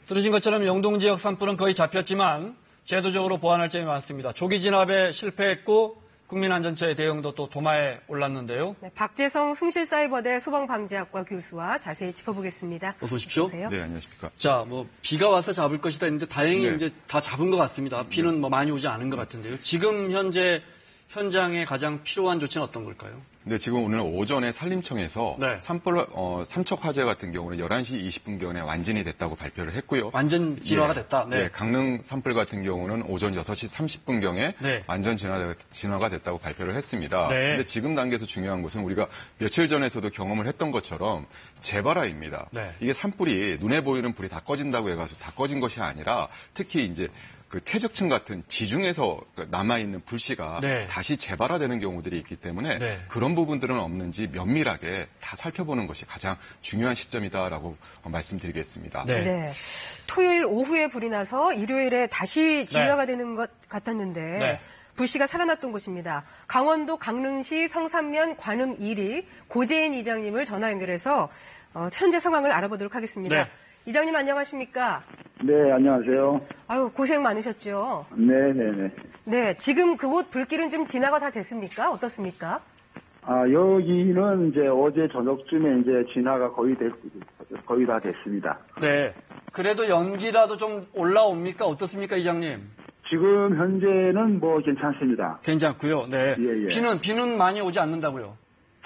들으신 것처럼 영동 지역 산불은 거의 잡혔지만 제도적으로 보완할 점이 많습니다. 조기 진압에 실패했고 국민안전처의 대응도 또 도마에 올랐는데요. 네, 박재성 숭실사이버대 소방방지학과 교수와 자세히 짚어보겠습니다. 어서 오십시오. 안녕하세요. 네, 안녕하십니까. 자, 비가 와서 잡을 것이다 했는데 다행히 네. 이제 다 잡은 것 같습니다. 비는 많이 오지 않은 것 같은데요. 지금 현재 현장에 가장 필요한 조치는 어떤 걸까요? 네, 지금 오늘 오전에 산림청에서 네. 삼척 화재 같은 경우는 11시 20분경에 완전이 됐다고 발표를 했고요. 완전 진화가 됐다. 네. 네, 강릉 산불 같은 경우는 오전 6시 30분경에 네. 완전 진화가 됐다고 발표를 했습니다. 네. 그런데 지금 단계에서 중요한 것은 우리가 며칠 전에서도 경험을 했던 것처럼 재발화입니다. 네. 이게 산불이 눈에 보이는 불이 다 꺼진다고 해가지고 다 꺼진 것이 아니라 특히 이제 그 퇴적층 같은 지중에서 남아있는 불씨가 네. 다시 재발화되는 경우들이 있기 때문에 네. 그런 부분들은 없는지 면밀하게 다 살펴보는 것이 가장 중요한 시점이다라고 말씀드리겠습니다. 네. 네. 토요일 오후에 불이 나서 일요일에 다시 진화가 되는 것 같았는데 네. 불씨가 살아났던 곳입니다. 강원도 강릉시 성산면 관음 1리 고재인 이장님을 전화 연결해서 현재 상황을 알아보도록 하겠습니다. 네. 이장님 안녕하십니까? 네, 안녕하세요. 아유, 고생 많으셨죠? 네네네. 네, 지금 그곳 불길은 좀 진화가 다 됐습니까? 어떻습니까? 여기는 이제 어제 저녁쯤에 이제 진화가 거의 다 됐습니다. 네. 그래도 연기라도 좀 올라옵니까? 어떻습니까, 이장님? 지금 현재는 뭐 괜찮습니다. 괜찮고요. 네. 예, 예. 비는 많이 오지 않는다고요?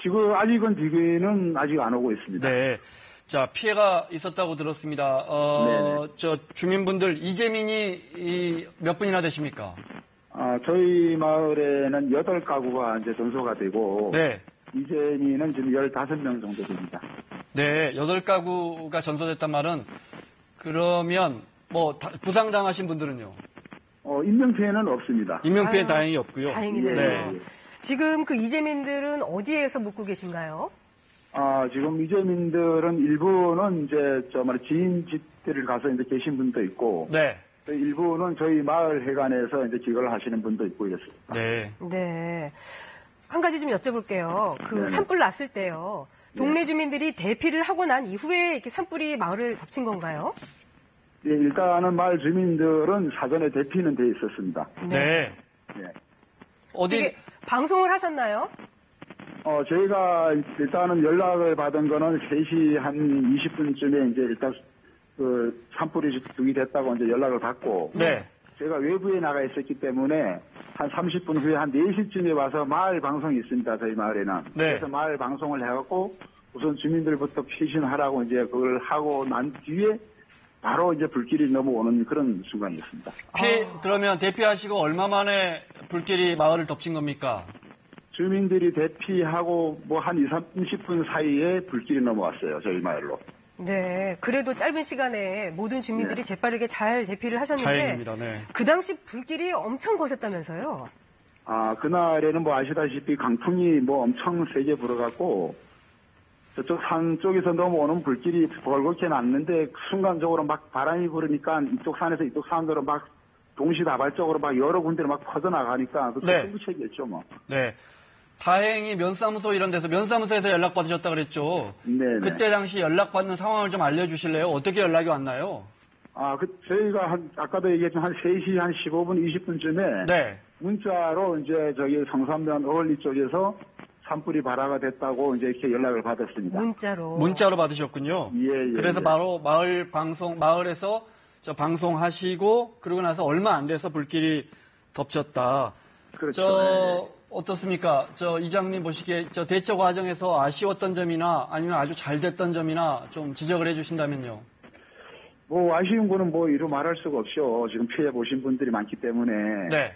지금 아직은 비는 아직 안 오고 있습니다. 네. 자, 피해가 있었다고 들었습니다. 저 주민분들 이재민이 몇 분이나 되십니까? 저희 마을에는 8가구가 이제 전소가 되고 네. 이재민은 지금 15명 정도 됩니다. 네, 8가구가 전소됐단 말은 그러면 부상당하신 분들은요? 인명피해는 없습니다. 인명피해 다행히 없고요. 다행이네요. 네. 지금 그 이재민들은 어디에서 묵고 계신가요? 지금 이재민들은 일부는 이제 지인 집들을 가서 이제 계신 분도 있고, 네. 일부는 저희 마을 해관에서 이제 기거를 하시는 분도 있고 이렇습니다. 네. 네. 한 가지 좀 여쭤볼게요. 그 네네. 산불 났을 때요. 동네 주민들이 대피를 하고 난 이후에 이렇게 산불이 마을을 덮친 건가요? 예, 일단은 마을 주민들은 사전에 대피는 돼 있었습니다. 네. 예. 어디 방송을 하셨나요? 저희가 일단은 연락을 받은 거는 3시 한 20분쯤에 이제 일단 그 산불이 두기됐다고 이제 연락을 받고. 네. 제가 외부에 나가 있었기 때문에 한 30분 후에 한 4시쯤에 와서 마을 방송이 있습니다. 저희 마을에는. 네. 그래서 마을 방송을 해갖고 우선 주민들부터 피신하라고 이제 그걸 하고 난 뒤에 바로 이제 불길이 넘어오는 그런 순간이었습니다. 그러면 대피하시고 얼마 만에 불길이 마을을 덮친 겁니까? 주민들이 대피하고 뭐 한 30분 사이에 불길이 넘어왔어요. 저희 마을로. 네. 그래도 짧은 시간에 모든 주민들이 네. 재빠르게 잘 대피를 하셨는데. 다행입니다. 네. 그 당시 불길이 엄청 거셌다면서요? 그날에는 뭐 아시다시피 강풍이 뭐 엄청 세게 불어갖고 저쪽 산 쪽에서 넘어오는 불길이 벌겋게 났는데 순간적으로 막 바람이 불으니까 이쪽 산에서 이쪽 산으로 막 동시다발적으로 막 여러 군데로 막 퍼져나가니까 네. 승부책이었죠 뭐. 네. 다행히 면사무소 이런 데서 면사무소에서 연락받으셨다 그랬죠. 네. 그때 당시 연락받는 상황을 좀 알려주실래요? 어떻게 연락이 왔나요? 저희가 아까도 얘기했지만 한 3시 한 15분, 20분쯤에 네. 문자로 이제 저기 성산면 어월리 쪽에서 산불이 발화가 됐다고 이제 이렇게 연락을 받았습니다. 문자로 받으셨군요. 예. 그래서 바로 마을에서 방송하시고 그러고 나서 얼마 안 돼서 불길이 덮쳤다. 그렇죠. 어떻습니까? 이장님 보시기에 대처 과정에서 아쉬웠던 점이나 아니면 아주 잘 됐던 점이나 좀 지적을 해주신다면요. 뭐 아쉬운 거는 뭐 이루 말할 수가 없죠. 지금 피해 보신 분들이 많기 때문에. 네.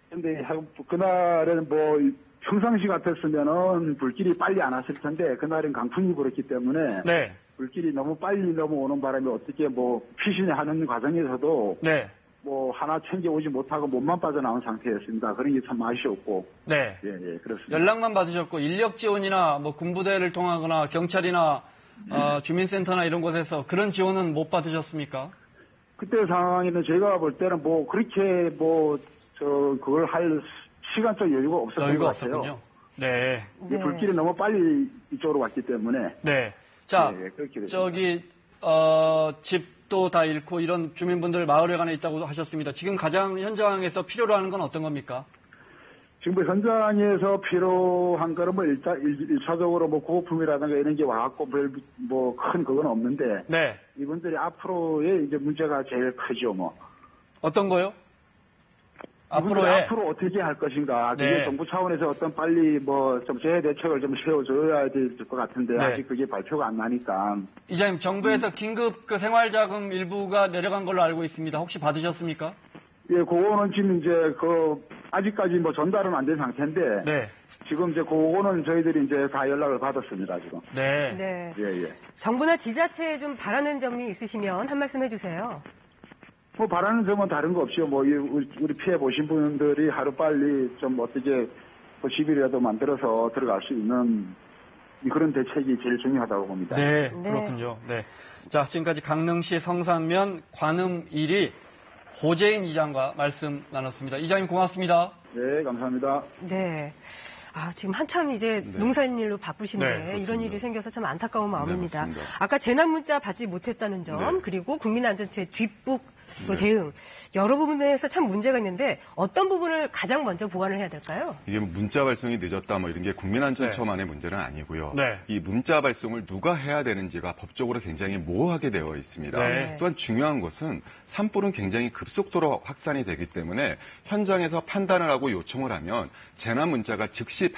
근데 그날은 뭐 평상시 같았으면은 불길이 빨리 안 왔을 텐데 그날은 강풍이 불었기 때문에. 네. 불길이 너무 빨리 넘어오는 바람에 어떻게 뭐 피신하는 과정에서도. 네. 뭐 하나 챙겨오지 못하고 몸만 빠져나온 상태였습니다. 그런 게 참 아쉬웠고. 네. 예, 그렇습니다. 연락만 받으셨고 인력 지원이나 뭐 군부대를 통하거나 경찰이나 주민센터나 이런 곳에서 그런 지원은 못 받으셨습니까? 그때 상황에는 제가 볼 때는 뭐 그렇게 그걸 할 시간적 여유가 없었던 것 같아요. 없었군요. 네. 불길이 너무 빨리 이쪽으로 왔기 때문에. 네. 자, 그렇게 됐습니다. 집도 집도 다 잃고 이런 주민분들 마을에 관해 있다고 하셨습니다. 지금 가장 현장에서 필요로 하는 건 어떤 겁니까? 지금 뭐 현장에서 필요한 거는 뭐 일차적으로 뭐 구호품이라든가 이런 게 와갖고 뭐 큰 그건 없는데. 네. 이분들이 앞으로의 이제 문제가 제일 크죠, 뭐. 어떤 거요? 앞으로 앞으로의 어떻게 할 것인가. 그게 네. 정부 차원에서 어떤 빨리 뭐 좀 재해 대책을 좀 세워줘야 될 것 같은데 네. 아직 그게 발표가 안 나니까. 이장님, 정부에서 긴급 그 생활자금 일부가 내려간 걸로 알고 있습니다. 혹시 받으셨습니까? 예, 그거는 지금 이제 아직까지 뭐 전달은 안 된 상태인데. 네. 지금 이제 그거는 저희들이 이제 다 연락을 받았습니다, 지금. 네. 네. 예, 예. 정부나 지자체에 좀 바라는 점이 있으시면 한 말씀 해주세요. 뭐 바라는 점은 다른 거 없이요. 뭐 우리 피해 보신 분들이 하루빨리 좀 어떻게 뭐 집이라도 만들어서 들어갈 수 있는 그런 대책이 제일 중요하다고 봅니다. 네, 네. 그렇군요. 네. 자, 지금까지 강릉시 성산면 관음 1위 고재인 이장과 말씀 나눴습니다. 이장님 고맙습니다. 네, 감사합니다. 네. 지금 한참 이제 농사일로 바쁘신데 네, 이런 그렇습니다. 일이 생겨서 참 안타까운 마음입니다. 맞습니다. 아까 재난 문자 받지 못했다는 점, 네. 그리고 국민안전처의 뒷북 또 네. 대응, 여러 부분에서 참 문제가 있는데 어떤 부분을 가장 먼저 보완을 해야 될까요? 이게 뭐 문자 발송이 늦었다 뭐 이런 게 국민안전처만의 문제는 아니고요. 네. 이 문자 발송을 누가 해야 되는지가 법적으로 굉장히 모호하게 되어 있습니다. 네. 또한 중요한 것은 산불은 굉장히 급속도로 확산이 되기 때문에 현장에서 판단을 하고 요청을 하면 재난 문자가 즉시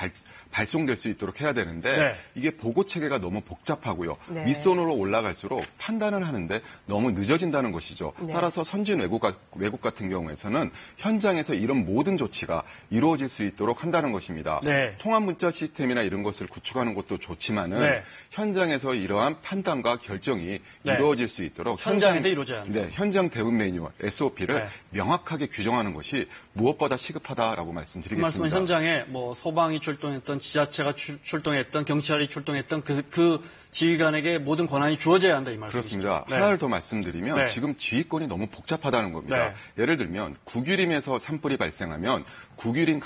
발송될 수 있도록 해야 되는데 네. 이게 보고 체계가 너무 복잡하고요. 네. 윗선으로 올라갈수록 판단을 하는데 너무 늦어진다는 것이죠. 네. 따라서 선진 외국 같은 경우에서는 현장에서 이런 모든 조치가 이루어질 수 있도록 한다는 것입니다. 네. 통합 문자 시스템이나 이런 것을 구축하는 것도 좋지만은 네. 현장에서 이러한 판단과 결정이 네. 이루어질 수 있도록 현장에서 이루어져야 한다. 네, 현장 대응 매뉴얼 SOP를 네. 명확하게 규정하는 것이 무엇보다 시급하다라고 그 말씀드리겠습니다. 말씀은 현장에 뭐 소방이 출동했던 지자체가 출동했던 경찰이 출동했던 그 지휘관에게 모든 권한이 주어져야 한다 이 말씀이시죠? 그렇습니다. 네. 하나를 더 말씀드리면 네. 지금 지휘권이 너무 복잡하다는 겁니다. 네. 예를 들면 국유림에서 산불이 발생하면 국유림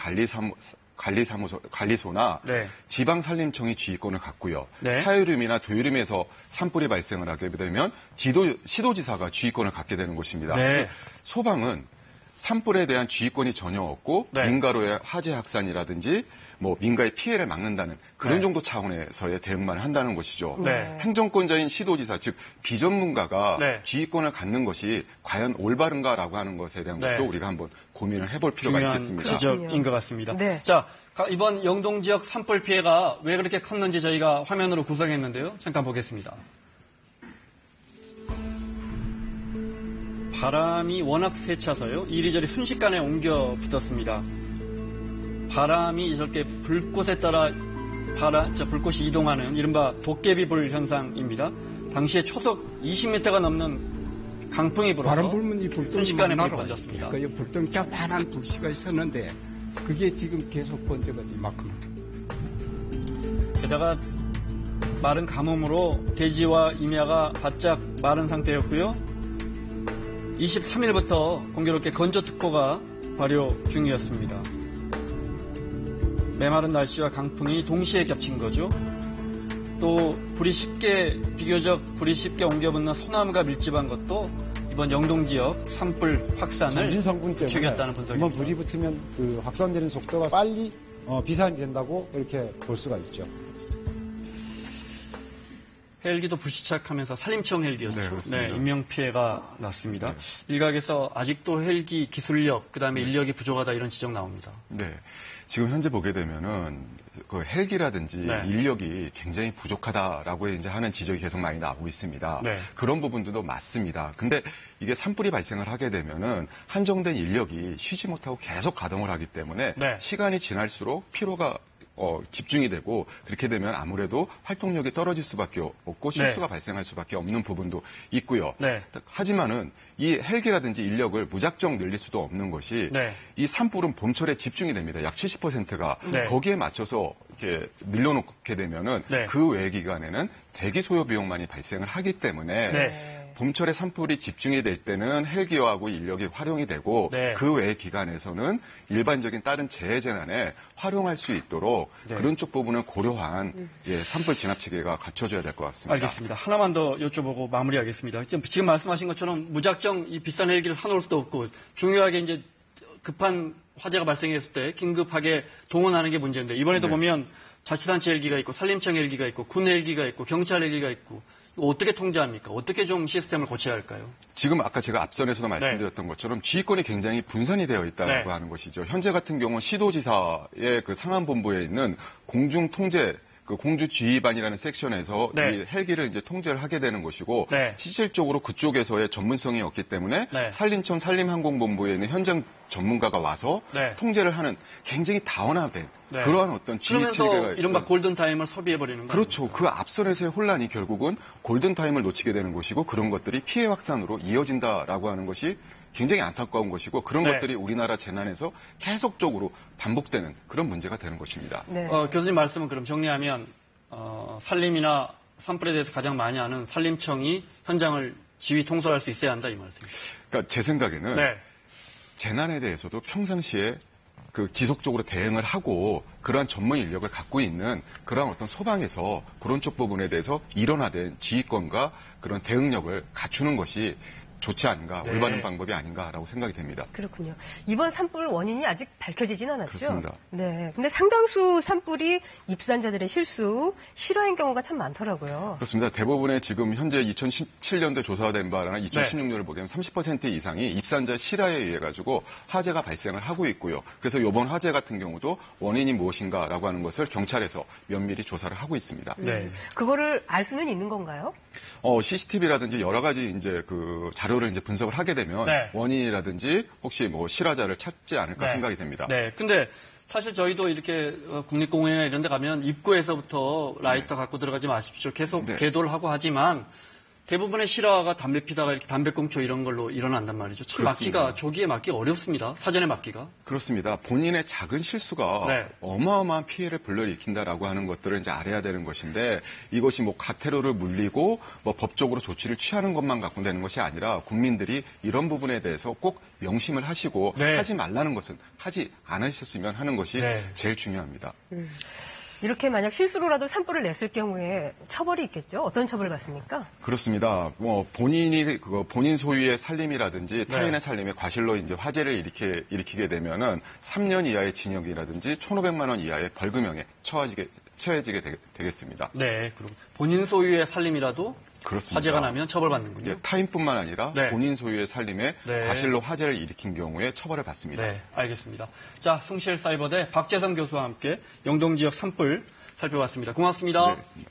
관리소나 네. 지방산림청이 지휘권을 갖고요. 네. 사유림이나 도유림에서 산불이 발생을 하게 되면 시도지사가 지휘권을 갖게 되는 것입니다. 네. 그래서 소방은 산불에 대한 지휘권이 전혀 없고 네. 민가로의 화재 확산이라든지 뭐 민가의 피해를 막는다는 그런 네. 정도 차원에서의 대응만 한다는 것이죠. 네. 행정권자인 시도지사 즉 비전문가가 네. 지휘권을 갖는 것이 과연 올바른가라고 하는 것에 대한 네. 것도 우리가 한번 고민을 해볼 필요가 중요한 있겠습니다. 지적인 것 같습니다. 네. 자, 이번 영동 지역 산불 피해가 왜 그렇게 컸는지 저희가 화면으로 구성했는데요. 잠깐 보겠습니다. 바람이 워낙 세차서요. 이리저리 순식간에 옮겨 붙었습니다. 바람이 저렇게 불꽃에 따라 불꽃이 이동하는 이른바 도깨비불 현상입니다. 당시에 초속 20m가 넘는 강풍이 불어서 바람 불면 이 불똥이 순식간에 막 불이 날아와요. 번졌습니다. 그러니까 이 불똥 짜만한 불씨가 있었는데 그게 지금 계속 번져가지고 이만큼. 게다가 마른 가뭄으로 대지와 임야가 바짝 마른 상태였고요. 23일부터 공교롭게 건조특보가 발효 중이었습니다. 메마른 날씨와 강풍이 동시에 겹친 거죠. 또 비교적 불이 쉽게 옮겨붙는 소나무가 밀집한 것도 이번 영동 지역 산불 확산을 전진 성분 때문에 부추겼다는 한번 분석입니다. 불이 붙으면 그 확산되는 속도가 빨리 비산이 된다고 이렇게 볼 수가 있죠. 헬기도 불시착하면서 산림청 헬기였죠. 네, 그렇습니다. 인명피해가 났습니다. 일각에서 아직도 헬기 기술력, 그다음에 인력이 부족하다 이런 지적 나옵니다. 네. 지금 현재 보게 되면은 그 헬기라든지 네. 인력이 굉장히 부족하다라고 이제 하는 지적이 계속 많이 나오고 있습니다. 네. 그런 부분들도 맞습니다. 근데 이게 산불이 발생을 하게 되면은 한정된 인력이 쉬지 못하고 계속 가동을 하기 때문에 네. 시간이 지날수록 피로가 집중이 되고 그렇게 되면 아무래도 활동력이 떨어질 수밖에 없고 실수가 발생할 수밖에 없는 부분도 있고요. 네. 하지만은 이 헬기라든지 인력을 무작정 늘릴 수도 없는 것이 네. 이 산불은 봄철에 집중이 됩니다. 약 70%가 네. 거기에 맞춰서 이렇게 늘려놓게 되면은 네. 그 외 기간에는 대기 소요 비용만이 발생을 하기 때문에 네. 봄철에 산불이 집중이 될 때는 헬기어하고 인력이 활용이 되고 네. 그 외 기간에서는 일반적인 다른 재해 재난에 활용할 수 있도록 네. 그런 쪽 부분을 고려한 산불 진압 체계가 갖춰져야 될 것 같습니다. 알겠습니다. 하나만 더 여쭤보고 마무리하겠습니다. 지금 말씀하신 것처럼 무작정 이 비싼 헬기를 사놓을 수도 없고 중요하게 이제 급한 화재가 발생했을 때 긴급하게 동원하는 게 문제인데 이번에도 네. 보면 자치단체 헬기가 있고 산림청 헬기가 있고 군 헬기가 있고 경찰 헬기가 있고 이거 어떻게 통제합니까? 어떻게 좀 시스템을 고쳐야 할까요? 지금 아까 제가 앞선에서도 말씀드렸던 것처럼 지휘권이 굉장히 분산이 되어 있다고 네. 하는 것이죠. 현재 같은 경우는 시도지사의 그 상안본부에 있는 공중통제 그 공주지휘반이라는 섹션에서 네. 이 헬기를 이제 통제를 하게 되는 것이고 네. 실질적으로 그쪽에서의 전문성이 없기 때문에 네. 산림청 산림항공본부에 있는 현장 전문가가 와서 네. 통제를 하는 굉장히 다원화된 네. 그러한 어떤 지휘 체계가 그러면서 이른바 있고 골든타임을 소비해버리는 거죠. 그렇죠. 그 앞선에서의 혼란이 결국은 골든타임을 놓치게 되는 것이고 그런 것들이 피해 확산으로 이어진다라고 하는 것이 굉장히 안타까운 것이고 그런 네. 것들이 우리나라 재난에서 계속적으로 반복되는 그런 문제가 되는 것입니다. 네. 교수님 말씀은 그럼 정리하면 산림이나 산불에 대해서 가장 많이 아는 산림청이 현장을 지휘 통솔할 수 있어야 한다 이 말씀이죠. 그러니까 제 생각에는 네. 재난에 대해서도 평상시에 그 지속적으로 대응을 하고 그러한 전문 인력을 갖고 있는 그러한 어떤 소방에서 그런 쪽 부분에 대해서 일원화된 지휘권과 그런 대응력을 갖추는 것이 좋지 않은가, 네. 올바른 방법이 아닌가라고 생각이 됩니다. 그렇군요. 이번 산불 원인이 아직 밝혀지진 않았죠? 그렇습니다. 네. 근데 상당수 산불이 입산자들의 실수, 실화인 경우가 참 많더라고요. 그렇습니다. 대부분의 지금 현재 2017년도에 조사된 바나 2016년을 보게 되면 30% 이상이 입산자 실화에 의해 가지고 화재가 발생을 하고 있고요. 그래서 이번 화재 같은 경우도 원인이 무엇인가라고 하는 것을 경찰에서 면밀히 조사를 하고 있습니다. 네. 그거를 알 수는 있는 건가요? CCTV라든지 여러 가지 이제 그 자료를 이제 분석을 하게 되면 네. 원인이라든지 혹시 뭐 실화자를 찾지 않을까 네. 생각이 됩니다. 네. 근데 사실 저희도 이렇게 국립공원이나 이런 데 가면 입구에서부터 라이터 갖고 들어가지 마십시오. 계속 네. 계도를 하고 하지만 대부분의 실화가 담배 피다가 이렇게 담배꽁초 이런 걸로 일어난단 말이죠. 참 그렇습니다. 막기가, 조기에 막기가 어렵습니다. 사전에 막기가. 그렇습니다. 본인의 작은 실수가 네. 어마어마한 피해를 불러일으킨다라고 하는 것들을 이제 알아야 되는 것인데 이것이 뭐 가태료를 물리고 뭐 법적으로 조치를 취하는 것만 갖고 되는 것이 아니라 국민들이 이런 부분에 대해서 꼭 명심을 하시고 네. 하지 말라는 것은 하지 않으셨으면 하는 것이 네. 제일 중요합니다. 이렇게 만약 실수로라도 산불을 냈을 경우에 처벌이 있겠죠? 어떤 처벌을 받습니까? 그렇습니다. 뭐 본인 소유의 살림이라든지 타인의 네. 살림에 과실로 이제 화재를 일으키게 되면은 3년 이하의 징역이라든지 1,500만 원 이하의 벌금형에 처해지게 되겠습니다. 네. 그리고 본인 소유의 살림이라도 그렇습니다. 화재가 나면 처벌받는군요. 예, 타인뿐만 아니라 네. 본인 소유의 살림에 네. 과실로 화재를 일으킨 경우에 처벌을 받습니다. 네, 알겠습니다. 자, 숭실사이버대 박재성 교수와 함께 영동 지역 산불 살펴봤습니다. 고맙습니다. 네, 알겠습니다.